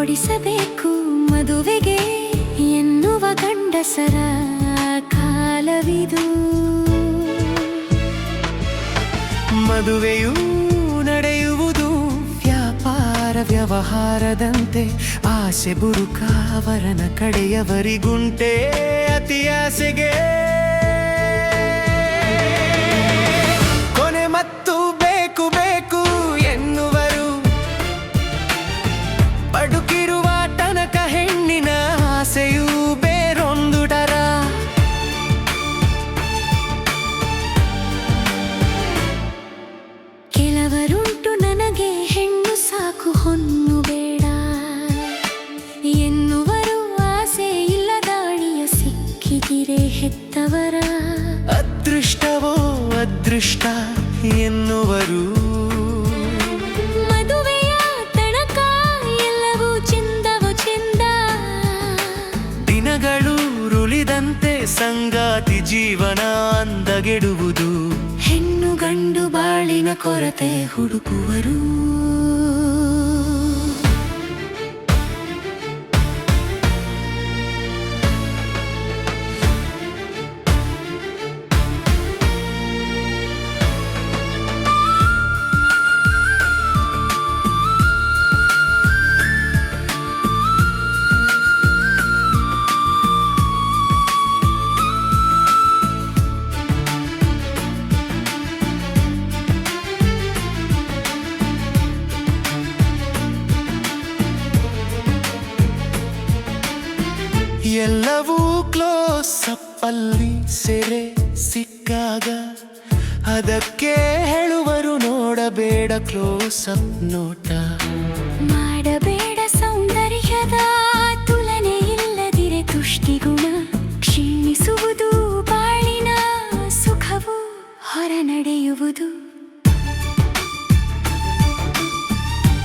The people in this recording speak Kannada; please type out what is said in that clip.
ಕೊಡಿಸಬೇಕು ಮದುವೆಗೆ ಎನ್ನುವ ಗಂಡಸರ ಕಾಲವಿದು. ಮದುವೆಯು ನಡೆಯುವುದು ವ್ಯಾಪಾರ ವ್ಯವಹಾರದಂತೆ. ಆಸೆ ಬುರುಕ ಅವರನ ಕಡೆಯವರಿಗುಂಟೆ ಅತಿ ಆಸೆಗೆ. ಕೊನೆ ಮತ್ತು ಬೇಕು ಬೇಕು ಎನ್ನುವರು, ಬದುಕಿರುವ ತನಕ ಹೆಣ್ಣಿನ ಆಸೆಯೂ ಬೇರೊಂದು ಡರ. ಕೆಲವರುಂಟು ನನಗೆ ಹೆಣ್ಣು ಸಾಕು ಹೊನ್ನು ಬೇಡ ಎನ್ನುವರು. ಆಸೆ ಇಲ್ಲದಾಳಿಯ ಸಿಕ್ಕಿದಿರೆ ಹೆತ್ತವರ ಅದೃಷ್ಟವೋ ಅದೃಷ್ಟ ಎನ್ನುವರು. ಮದುವೆಯ ತನಕ ಎಲ್ಲವೂ ಚೆಂದವೋ ಚೆಂದ. ದಿನಗಳು ರುಳಿದಂತೆ ಸಂಗಾತಿ ಜೀವನ ಅಂದಗೆಡುವುದು. ಹೆಣ್ಣು ಗಂಡು ಬಾಳಿನ ಕೊರತೆ ಹುಡುಕುವರು. ಎಲ್ಲವೂ ಕ್ಲೋಸ್ ಅಪ್ಪಲ್ಲಿ ಸೆರೆ ಸಿಕ್ಕಾಗ ಅದಕ್ಕೆ ಹೇಳುವರು ನೋಡಬೇಡ ಕ್ಲೋಸ್ ಅಪ್ ನೋಟ. ಮಾಡಬೇಡ ಸೌಂದರ್ಯದ ತುಲನೆ ಇಲ್ಲದಿರೆ ತುಷ್ಟಿಗೂ